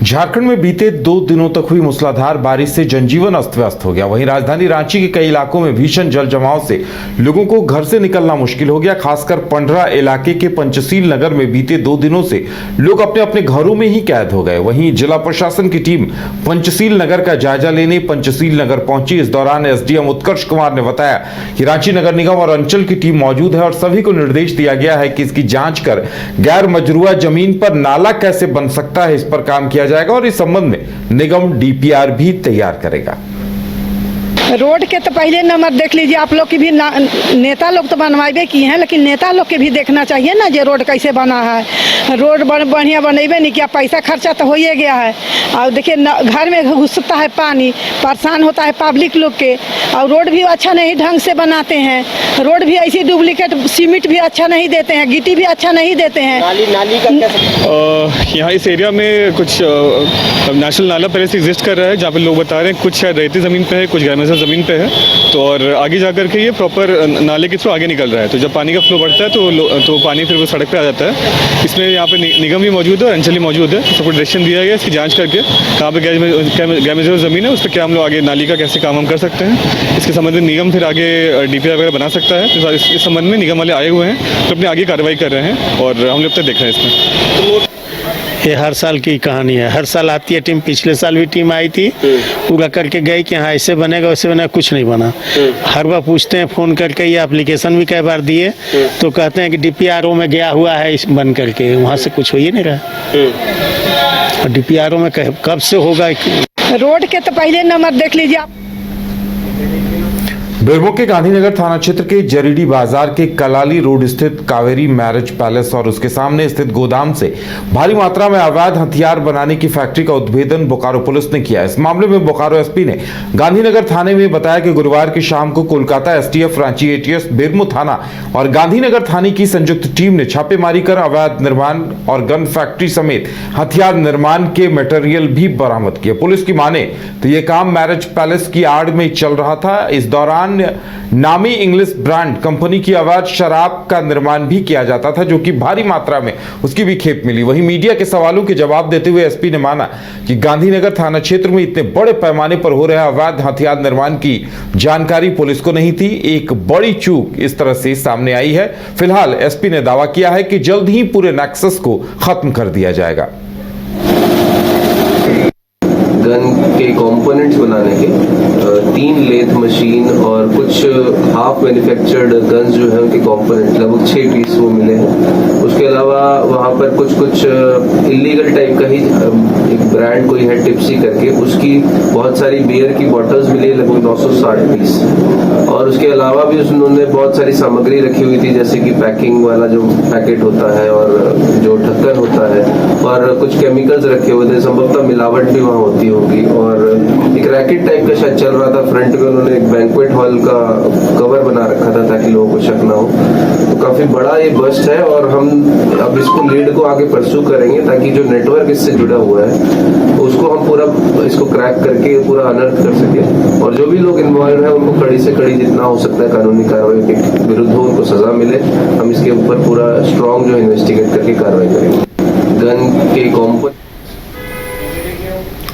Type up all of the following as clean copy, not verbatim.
झारखंड में बीते 2 दिनों तक हुई मूसलाधार बारिश से जनजीवन अस्त व्यस्त हो गया। वहीं राजधानी रांची के कई इलाकों में भीषण जल जमाव से लोगों को घर से निकलना मुश्किल हो गया। खासकर पंडरा इलाके के पंचशील नगर में बीते 2 दिनों से लोग अपने अपने घरों में ही कैद हो गए। वहीं जिला प्रशासन की टीम पंचशील नगर का जायजा लेने पंचशील नगर पहुंची। इस दौरान एसडीएम उत्कर्ष कुमार ने बताया कि रांची नगर निगम और अंचल की टीम मौजूद है और सभी को निर्देश दिया गया है कि इसकी जांच कर गैर मजरूआ जमीन पर नाला कैसे बन सकता है, इस पर काम किया जाएगा और इस संबंध में निगम डीपीआर भी तैयार करेगा। रोड के तो पहले नंबर देख लीजिए, आप लोग की भी नेता लोग तो बनवाइबे किए हैं, लेकिन नेता लोग के भी देखना चाहिए ना जे रोड कैसे बना है। रोड बढ़िया बनेबे नहीं किया, पैसा खर्चा तो हो ही गया है। और देखिए घर में घुसता है पानी, परेशान होता है पब्लिक लोग के। और रोड भी अच्छा नहीं ढंग से बनाते हैं, रोड भी ऐसी डुप्लीकेट सीमेंट भी अच्छा नहीं देते हैं, गिट्टी भी अच्छा नहीं देते हैं। नाली का क्या यहाँ इस एरिया में कुछ नेशनल नाला पहले से एग्जिस्ट कर रहा है, जहाँ पे लोग बता रहे हैं कुछ शायद रेती ज़मीन पे है, कुछ गैर ज़मीन पे है। तो और आगे जा कर के ये प्रॉपर नाले के थ्रू आगे निकल रहा है। तो जब पानी का फ्लो बढ़ता है तो पानी फिर वो सड़क पे आ जाता है। इसमें यहाँ पे निगम भी मौजूद है और अंचल भी मौजूद है। सबको डायरेक्शन दिया गया इसकी जांच करके कहाँ पे गैर ज़मीन है उस पर क्या हम लोग आगे नाली का कैसे काम हम कर सकते हैं। इसके संबंध में निगम फिर आगे डीपीआर वगैरह बना सकता है। तो इस संबंध में निगम वाले आए हुए हैं तो अपनी आगे कार्रवाई कर रहे हैं और हम लोग अब तक देख रहे हैं इसमें। ये हर साल की कहानी है, हर साल आती है टीम। पिछले साल भी टीम आई थी, पूरा करके गई कि हाँ ऐसे बनेगा वैसे बनेगा, कुछ नहीं बना। हर बार पूछते हैं फ़ोन करके, ये एप्लीकेशन भी कई बार दिए तो कहते हैं कि डीपीआरओ में गया हुआ है इस बन करके, वहाँ से कुछ हो ही नहीं रहा। और डीपीआरओ में कब से होगा। रोड के तो पहले नंबर देख लीजिए आप। बेरमो के गांधीनगर थाना क्षेत्र के जरीडी बाजार के कलाली रोड स्थित कावेरी मैरिज पैलेस और उसके सामने स्थित गोदाम से भारी मात्रा में अवैध हथियार बनाने की फैक्ट्री का उद्भेदन बोकारो पुलिस ने किया। इस मामले में बोकारो एसपी ने गांधीनगर थाने में बताया कि गुरुवार की शाम को कोलकाता एसटीएफ, रांची एटीएस, बेरमो थाना और गांधीनगर थाने की संयुक्त टीम ने छापेमारी कर अवैध निर्माण और गन फैक्ट्री समेत हथियार निर्माण के मटेरियल भी बरामद किए। पुलिस की माने तो यह काम मैरिज पैलेस की आड़ में चल रहा था। इस दौरान नामी इंग्लिश ब्रांड कंपनी की अवैध शराब का निर्माण भी किया जाता था, जो कि भारी मात्रा में उसकी भी खेप मिली। वहीं मीडिया के सवालों के जवाब देते हुए एसपी ने माना कि गांधीनगर थाना क्षेत्र में इतने बड़े पैमाने पर हो रहे अवैध हथियार निर्माण की जानकारी पुलिस को नहीं थी। एक बड़ी चूक इस तरह से सामने आई है। फिलहाल एसपी ने दावा किया है कि जल्द ही पूरे नेक्सस को खत्म कर दिया जाएगा। गन के कंपोनेंट्स बनाने के 3 लेथ मशीन और कुछ हाफ मैन्युफैक्चर्ड गन्स जो है उनके कंपोनेंट लगभग 6 पीस वो मिले हैं। उसके अलावा वहाँ पर कुछ इलीगल टाइप का ही एक ब्रांड कोई है टिप्सी करके, उसकी बहुत सारी बियर की बॉटल्स मिली लगभग 960 पीस। और उसके अलावा भी उन्होंने बहुत सारी सामग्री रखी हुई थी, जैसे कि पैकिंग वाला जो पैकेट होता है और जो ढक्कन होता है, और कुछ केमिकल्स रखे हुए थे। संभवतः मिलावट भी वहाँ होती होगी। और एक रैकेट टाइप का शायद चल रहा था। फ्रंट में उन्होंने एक बैंक्वेट हॉल का कवर बना रखा था ताकि लोगों को शक ना हो। तो काफी बड़ा ये बस्ट है और हम अब इसको लीड को आगे परस्यू करेंगे ताकि जो नेटवर्क इससे जुड़ा हुआ है उसको हम पूरा इसको क्रैक करके पूरा अनर्थ कर सके और जो भी लोग इन्वॉल्व है उनको कड़ी से कड़ी जितना हो सकता है कानूनी कार्रवाई के विरुद्ध हो, उनको सजा मिले। हम इसके ऊपर पूरा स्ट्रॉन्ग जो इन्वेस्टिगेट करके कार्रवाई करेंगे। गन के कॉम्पोनेंट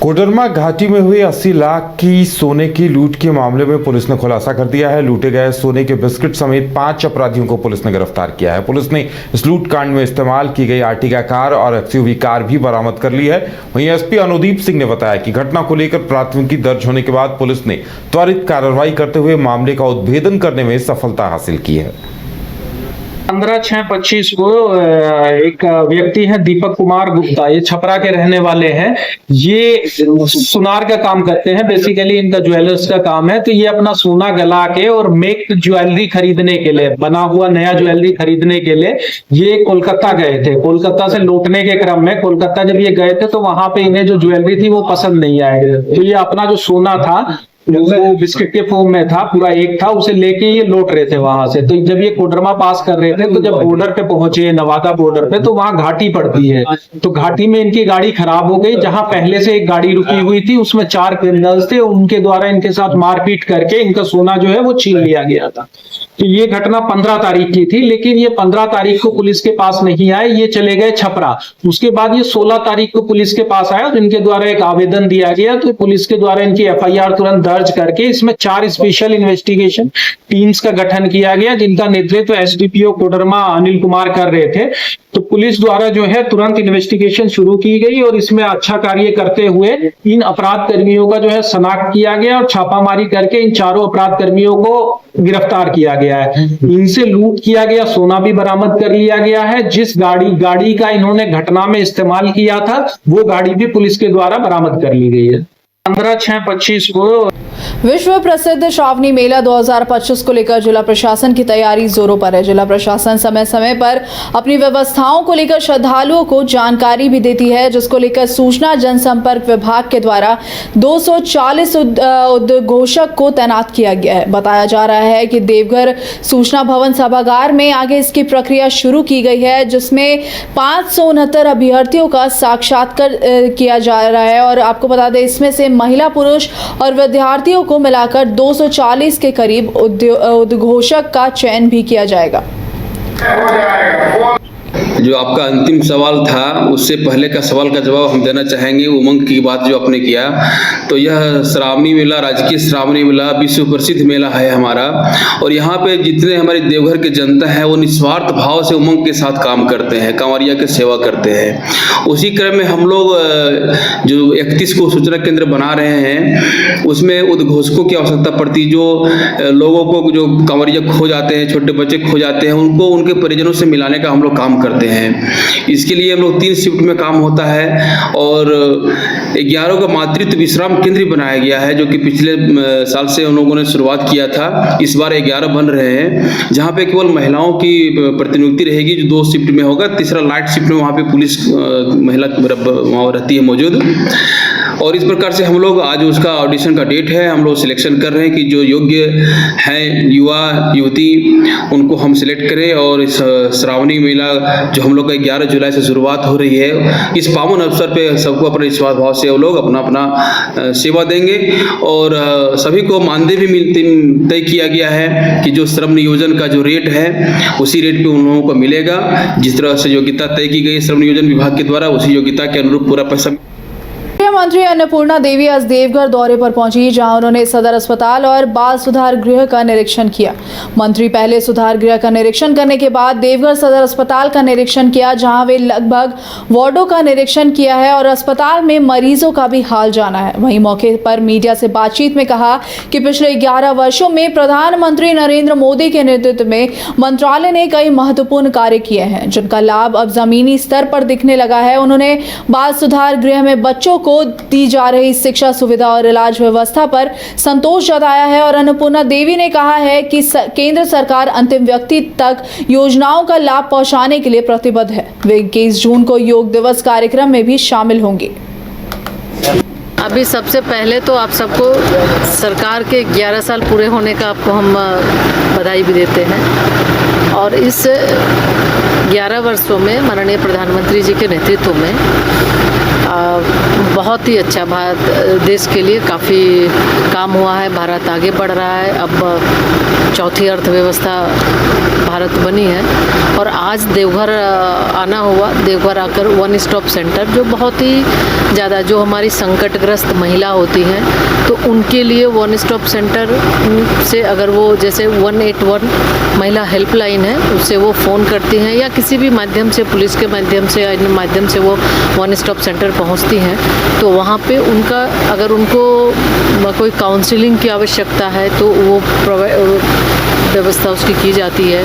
कोडरमा घाटी में हुए 80 लाख की सोने की लूट के मामले में पुलिस ने खुलासा कर दिया है। लूटे गए सोने के बिस्किट समेत 5 अपराधियों को पुलिस ने गिरफ्तार किया है। पुलिस ने इस लूट कांड में इस्तेमाल की गई आर्टिगा कार और एक्सयूवी कार भी बरामद कर ली है। वहीं एसपी अनुदीप सिंह ने बताया कि घटना को लेकर प्राथमिकी दर्ज होने के बाद पुलिस ने त्वरित कार्रवाई करते हुए मामले का उद्भेदन करने में सफलता हासिल की है। 15/6/25 को एक व्यक्ति है दीपक कुमार गुप्ता, ये छपरा के रहने वाले हैं। ये सुनार का काम करते हैं, बेसिकली इनका ज्वेलर्स का काम है। तो ये अपना सोना गला के और मेक ज्वेलरी खरीदने के लिए, बना हुआ नया ज्वेलरी खरीदने के लिए ये कोलकाता गए थे। कोलकाता से लौटने के क्रम में कोलकाता जब ये गए थे तो वहां पे इन्हें जो ज्वेलरी थी वो पसंद नहीं आई। तो ये अपना जो सोना था वो बिस्किट के फॉर्म में था, पूरा एक था, उसे लेके ये लौट रहे थे वहां से। तो जब ये कोडरमा पास कर रहे थे तो जब बॉर्डर पे पहुंचे, नवादा बॉर्डर पे, तो वहां घाटी पड़ती है। तो घाटी में इनकी गाड़ी खराब हो गई। जहां पहले से एक गाड़ी रुकी हुई थी उसमें 4 क्रिमिनल्स थे, उनके द्वारा इनके साथ मारपीट करके इनका सोना जो है वो छीन लिया गया था। तो ये घटना 15 तारीख की थी, लेकिन ये 15 तारीख को पुलिस के पास नहीं आए, ये चले गए छपरा। उसके बाद ये 16 तारीख को पुलिस के पास आया, जिनके द्वारा एक आवेदन दिया गया। तो पुलिस के द्वारा इनकी FIR तुरंत दर्ज करके इसमें 4 स्पेशल इन्वेस्टिगेशन टीम्स का गठन किया गया, जिनका नेतृत्व SDPO कोडरमा अनिल कुमार कर रहे थे। तो पुलिस द्वारा जो है तुरंत इन्वेस्टिगेशन शुरू की गई और इसमें अच्छा कार्य करते हुए इन अपराध कर्मियों का जो है शनाख्त किया गया और छापामारी करके इन चारों अपराध कर्मियों को गिरफ्तार किया गया है। इनसे लूट किया गया सोना भी बरामद कर लिया गया है। जिस गाड़ी का इन्होंने घटना में इस्तेमाल किया था वो गाड़ी भी पुलिस के द्वारा बरामद कर ली गई है। 15/6/25 को विश्व प्रसिद्ध श्रावणी मेला 2025 को लेकर जिला प्रशासन की तैयारी जोरों पर है। जिला प्रशासन समय समय पर अपनी व्यवस्थाओं को लेकर श्रद्धालुओं को जानकारी भी देती है, जिसको लेकर सूचना जनसंपर्क विभाग के द्वारा 240 उद्घोषक को तैनात किया गया है। बताया जा रहा है कि देवघर सूचना भवन सभागार में आगे इसकी प्रक्रिया शुरू की गई है, जिसमें 569 अभ्यर्थियों का साक्षात्कार किया जा रहा है। और आपको बता दें, इसमें से महिला, पुरुष और विद्यार्थियों को मिलाकर 240 के करीब उद्घोषक का चयन भी किया जाएगा। जो आपका अंतिम सवाल था उससे पहले का सवाल का जवाब हम देना चाहेंगे। उमंग की बात जो आपने किया, तो यह श्रावणी मेला, राजकीय श्रावणी मेला विश्व प्रसिद्ध मेला है हमारा। और यहाँ पे जितने हमारे देवघर के जनता है वो निस्वार्थ भाव से उमंग के साथ काम करते हैं, कांवरिया की सेवा करते हैं। उसी क्रम में हम लोग जो 31 को सूचना केंद्र बना रहे हैं उसमें उद्घोषकों की आवश्यकता पड़ती। जो लोगों को, जो कांवरिया खो जाते हैं, छोटे बच्चे खो जाते हैं, उनको उनके परिजनों से मिलाने का हम लोग काम करते हैं। इसके लिए हम लोग 3 शिफ्ट में काम होता है। और 11 का मातृत्व विश्राम केंद्र बनाया गया है, जो कि पिछले साल से उन लोगों ने शुरुआत किया था। इस बार 11 बन रहे हैं, जहाँ पे केवल महिलाओं की प्रतिनियुक्ति रहेगी, जो 2 शिफ्ट में होगा। तीसरा लाइट शिफ्ट में वहाँ पे पुलिस महिला वहाँ रहती है मौजूद। और इस प्रकार से हम लोग आज उसका ऑडिशन का डेट है, हम लोग सिलेक्शन कर रहे हैं कि जो योग्य हैं युवा युवती उनको हम सिलेक्ट करें। और इस श्रावणी मेला जो हम लोग का 11 जुलाई से शुरुआत हो रही है, इस पावन अवसर पे सबको अपने विश्वास भाव से वो लोग अपना सेवा देंगे। और सभी को मानदेय भी तय किया गया है कि जो श्रम नियोजन का जो रेट है उसी रेट पे उन लोगों को मिलेगा। जिस तरह से योग्यता तय की गई श्रम नियोजन विभाग के द्वारा, उसी योग्यता के अनुरूप पूरा पैसा। मंत्री अन्नपूर्णा देवी आज देवघर दौरे पर पहुंची, जहां उन्होंने सदर अस्पताल और बाल सुधार गृह का निरीक्षण किया। मंत्री पहले सुधार गृह का निरीक्षण करने के बाद देवघर सदर अस्पताल का निरीक्षण किया, जहां वे लगभग वार्डों का निरीक्षण किया है और अस्पताल में मरीजों का भी हाल जाना है। वहीं मौके पर मीडिया से बातचीत में कहा कि पिछले 11 वर्षों में प्रधानमंत्री नरेंद्र मोदी के नेतृत्व में मंत्रालय ने कई महत्वपूर्ण कार्य किए हैं, जिनका लाभ अब जमीनी स्तर पर दिखने लगा है। उन्होंने बाल सुधार गृह में बच्चों को दी जा रही शिक्षा सुविधा और इलाज व्यवस्था पर संतोष जताया है। और अन्नपूर्णा देवी ने कहा है कि केंद्र सरकार अंतिम व्यक्ति तक योजनाओं का लाभ पहुंचाने के लिए प्रतिबद्ध है। वे 21 जून को योग दिवस कार्यक्रम में भी शामिल होंगे। अभी सबसे पहले तो आप सबको सरकार के 11 साल पूरे होने का आपको हम बधाई भी देते हैं। और इस 11 वर्षों में माननीय प्रधानमंत्री जी के नेतृत्व में बहुत ही अच्छा भारत देश के लिए काफ़ी काम हुआ है। भारत आगे बढ़ रहा है, अब चौथी अर्थव्यवस्था भारत बनी है। और आज देवघर आना हुआ, देवघर आकर वन स्टॉप सेंटर जो बहुत ही ज़्यादा, जो हमारी संकटग्रस्त महिला होती हैं, तो उनके लिए वन स्टॉप सेंटर से अगर वो जैसे 181 महिला हेल्पलाइन है, उससे वो फ़ोन करती हैं या किसी भी माध्यम से, पुलिस के माध्यम से, अन्य माध्यम से वो वन स्टॉप सेंटर पहुंचती हैं, तो वहाँ पे उनका, अगर उनको कोई काउंसलिंग की आवश्यकता है तो वो व्यवस्था उसकी की जाती है।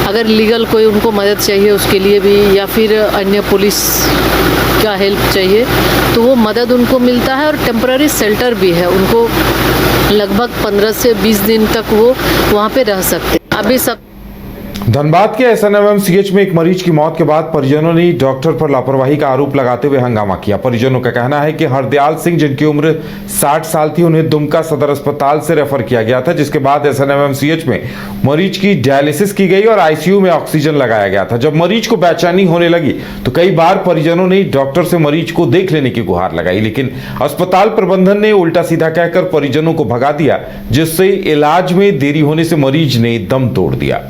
अगर लीगल कोई उनको मदद चाहिए उसके लिए भी, या फिर अन्य पुलिस का हेल्प चाहिए तो वो मदद उनको मिलता है। और टेम्पररी शेल्टर भी है, उनको लगभग 15 से 20 दिन तक वो वहाँ पे रह सकते हैं। अभी सब धनबाद के एसएनएमएमसीएच में एक मरीज की मौत के बाद परिजनों ने डॉक्टर पर लापरवाही का आरोप लगाते हुए हंगामा किया। परिजनों का कहना है कि हरदयाल सिंह, जिनकी उम्र 60 साल थी, उन्हें दुमका सदर अस्पताल से रेफर किया गया था, जिसके बाद एसएनएमएमसीएच में मरीज की डायलिसिस की गई और आईसीयू में ऑक्सीजन लगाया गया था। जब मरीज को बेचैनी होने लगी तो कई बार परिजनों ने डॉक्टर से मरीज को देख लेने की गुहार लगाई, लेकिन अस्पताल प्रबंधन ने उल्टा सीधा कहकर परिजनों को भगा दिया, जिससे इलाज में देरी होने से मरीज ने दम तोड़ दिया।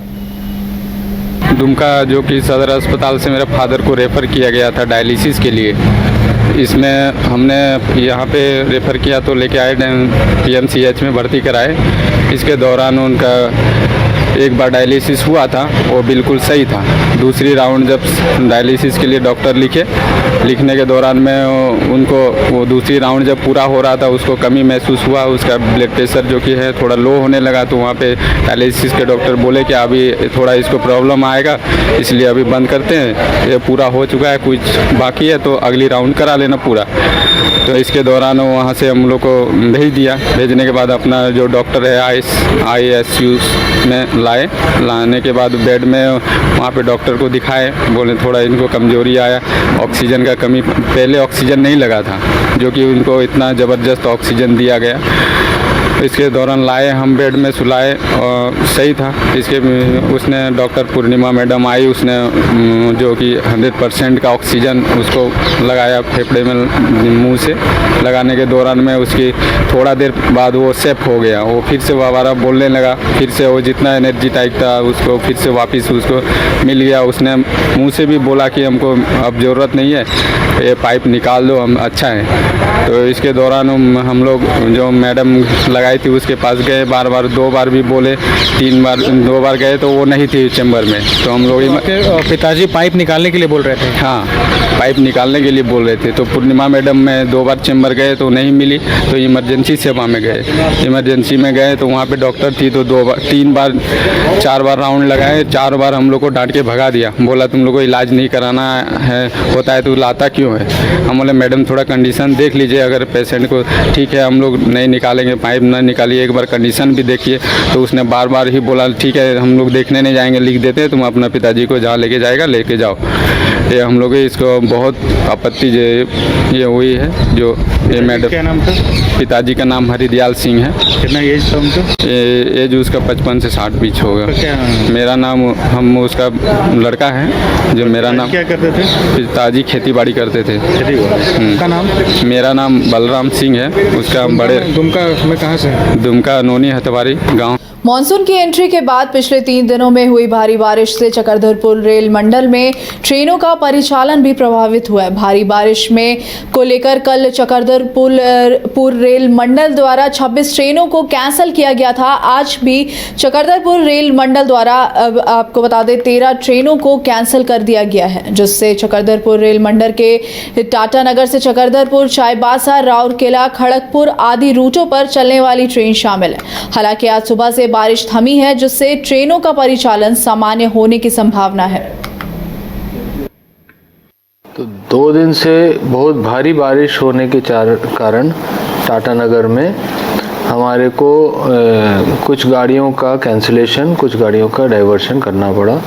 दुमका जो कि सदर अस्पताल से मेरे फादर को रेफ़र किया गया था डायलिसिस के लिए। इसमें हमने यहाँ पे रेफ़र किया तो लेके आए पीएमसीएच में भर्ती कराए। इसके दौरान उनका एक बार डायलिसिस हुआ था, वो बिल्कुल सही था। दूसरी राउंड जब डायलिसिस के लिए डॉक्टर लिखने के दौरान में उनको वो दूसरी राउंड जब पूरा हो रहा था, उसको कमी महसूस हुआ, उसका ब्लड प्रेशर जो कि है थोड़ा लो होने लगा। तो वहाँ पे डायलिसिस के डॉक्टर बोले कि अभी थोड़ा इसको प्रॉब्लम आएगा, इसलिए अभी बंद करते हैं। ये पूरा हो चुका है, कुछ बाकी है तो अगली राउंड करा लेना पूरा। तो इसके दौरान वहाँ से हम लोग को भेज दिया। भेजने के बाद अपना जो डॉक्टर है ICU में लाने के बाद बेड में वहाँ पे डॉक्टर को दिखाए, बोले थोड़ा इनको कमजोरी आया, ऑक्सीजन का कमी, पहले ऑक्सीजन नहीं लगा था, जो कि उनको इतना ज़बरदस्त ऑक्सीजन दिया गया। इसके दौरान लाए, हम बेड में सुलाए और सही था। उसने डॉक्टर पूर्णिमा मैडम आई, उसने जो कि 100% का ऑक्सीजन उसको लगाया फेफड़े में, मुंह से लगाने के दौरान में उसकी थोड़ा देर बाद वो सेफ हो गया। वो फिर से दोबारा बोलने लगा, फिर से वो जितना एनर्जी टाइप था उसको फिर से वापस उसको मिल गया। उसने मुंह से भी बोला कि हमको अब ज़रूरत नहीं है, ये पाइप निकाल दो, हम अच्छा है। तो इसके दौरान हम लोग जो मैडम लगाई थी उसके पास गए, दो बार भी बोले, 2 बार गए तो वो नहीं थी चैम्बर में। तो हम लोग पिताजी पाइप निकालने के लिए बोल रहे थे। हाँ, पाइप निकालने के लिए बोल रहे थे। तो पूर्णिमा मैडम में 2 बार चैम्बर गए तो नहीं मिली, तो इमरजेंसी सेवा में गए। इमरजेंसी में गए तो वहाँ पे डॉक्टर थी, तो 4 बार राउंड लगाए। 4 बार हम लोग को डांट के भगा दिया, बोला तुम लोग को इलाज नहीं कराना है, होता है तो लाता क्यों है। हम बोले मैडम थोड़ा कंडीशन देख लीजिए, अगर पेशेंट को ठीक है हम लोग नहीं निकालेंगे, पाइप ना निकालिए, एक बार कंडीशन भी देखिए। तो उसने बार ही बोला ठीक है हम लोग देखने नहीं जाएंगे, लिख देते हैं, तुम अपना पिताजी को जहाँ लेके जाएगा लेके जाओ। ये हम लोग इसको बहुत आपत्ति ये हुई है। जो ये मैडम, क्या नाम था? पिताजी का नाम हरदयाल सिंह है। कितना एज था उनका? एज उसका 55 से 60 बीच होगा। क्या मेरा नाम, हम उसका लड़का है। जो मेरा नाम, क्या करते थे? पिताजी खेती बाड़ी करते थे। का नाम? मेरा नाम बलराम सिंह है। उसका बड़े दुमका में कहाँ से? दुमका नोनी हथवारी गाँव। मॉनसून की एंट्री के बाद पिछले 3 दिनों में हुई भारी बारिश से चकरधरपुर रेल मंडल में ट्रेनों का परिचालन भी प्रभावित हुआ है। भारी बारिश में को लेकर कल चकरधरपुर रेल मंडल द्वारा 26 ट्रेनों को कैंसिल किया गया था। आज भी चकरधरपुर रेल मंडल द्वारा आपको बता दें 13 ट्रेनों को कैंसिल कर दिया गया है, जिससे चकरधरपुर रेल मंडल के टाटानगर से चकरधरपुर, चाईबासा, राउरकेला, खड़गपुर आदि रूटों पर चलने वाली ट्रेन शामिल है। हालांकि आज सुबह से बारिश थमी है, जिससे ट्रेनों का परिचालन सामान्य होने की संभावना है। तो 2 दिन से बहुत भारी बारिश होने के कारण टाटानगर में हमारे को कुछ गाड़ियों का कैंसिलेशन, कुछ गाड़ियों का डाइवर्शन करना पड़ा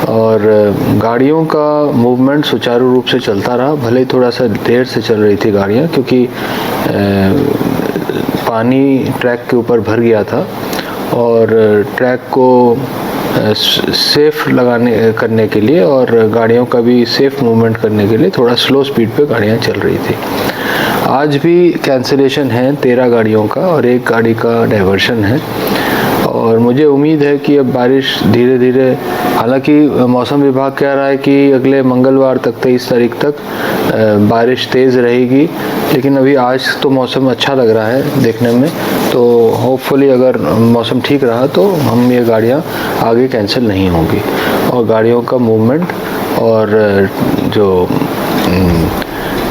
और गाड़ियों का मूवमेंट सुचारू रूप से चलता रहा। भले ही थोड़ा सा देर से चल रही थी गाड़ियाँ, क्योंकि पानी ट्रैक के ऊपर भर गया था और ट्रैक को सेफ करने के लिए और गाड़ियों का भी सेफ मूवमेंट करने के लिए थोड़ा स्लो स्पीड पे गाड़ियाँ चल रही थी। आज भी कैंसिलेशन है 13 गाड़ियों का और 1 गाड़ी का डाइवर्शन है और मुझे उम्मीद है कि अब बारिश धीरे धीरे, हालांकि मौसम विभाग कह रहा है कि अगले मंगलवार तक 23 तारीख तक बारिश तेज़ रहेगी, लेकिन अभी आज तो मौसम अच्छा लग रहा है देखने में। तो होपफुली अगर मौसम ठीक रहा तो हम ये गाड़ियाँ आगे कैंसिल नहीं होंगी और गाड़ियों का मूवमेंट और जो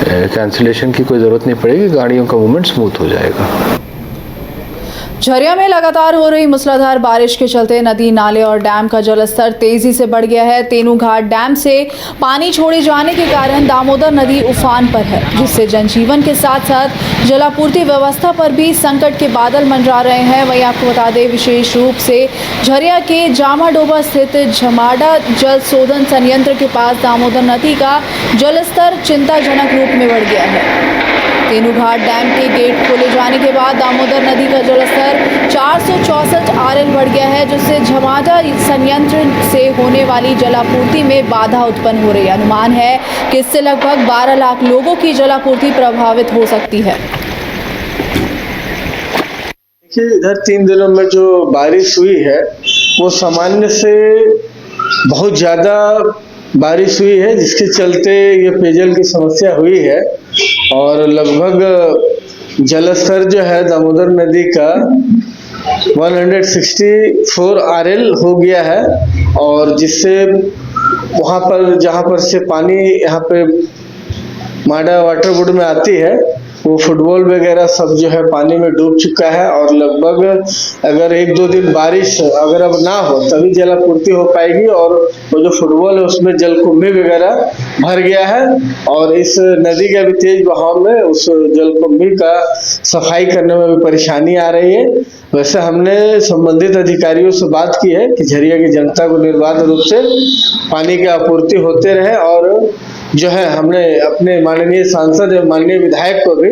कैंसिलेशन की कोई ज़रूरत नहीं पड़ेगी, गाड़ियों का मूवमेंट स्मूथ हो जाएगा। झरिया में लगातार हो रही मूसलाधार बारिश के चलते नदी, नाले और डैम का जलस्तर तेजी से बढ़ गया है। तेनूघाट डैम से पानी छोड़े जाने के कारण दामोदर नदी उफान पर है, जिससे जनजीवन के साथ साथ जलापूर्ति व्यवस्था पर भी संकट के बादल मंडरा रहे हैं। वहीं आपको बता दें, विशेष रूप से झरिया के जामाडोबा स्थित झमाडा जल शोधन संयंत्र के पास दामोदर नदी का जलस्तर चिंताजनक रूप में बढ़ गया है। तेनूघाट डैम के गेट खोले जाने के बाद दामोदर नदी का जलस्तर 464 आरएल बढ़ गया है, जिससे झमाडा संयंत्र से होने वाली जलापूर्ति में बाधा उत्पन्न हो रही है। अनुमान है कि इससे लगभग 12 लाख लोगों की जलापूर्ति प्रभावित हो सकती है। इधर 3 दिनों में जो बारिश हुई है वो सामान्य से बहुत ज़्यादा बारिश हुई है, जिसके चलते ये पेयजल की समस्या हुई है और लगभग जलस्तर जो है दामोदर नदी का 164 आरएल हो गया है और जिससे वहाँ पर जहाँ पर से पानी यहाँ पे माडा वाटर बोर्ड में आती है वो फुटबॉल वगैरह सब जो है पानी में डूब चुका है और लगभग अगर 1-2 दिन बारिश अगर अब ना हो तभी जलापूर्ति हो पाएगी और वो जो फुटबॉल है उसमें जलकुंभी वगैरह भर गया है और इस नदी के अभी तेज बहाव में उस जलकुंभी का सफाई करने में भी परेशानी आ रही है। वैसे हमने संबंधित अधिकारियों से बात की है कि झरिया की जनता को निर्बाध रूप से पानी की आपूर्ति होते रहे और जो है हमने अपने माननीय सांसद एवं माननीय विधायक को भी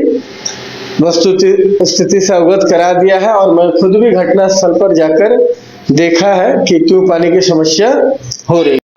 वस्तुस्थिति से अवगत करा दिया है और मैं खुद भी घटना स्थल पर जाकर देखा है कि क्यों पानी की समस्या हो रही है।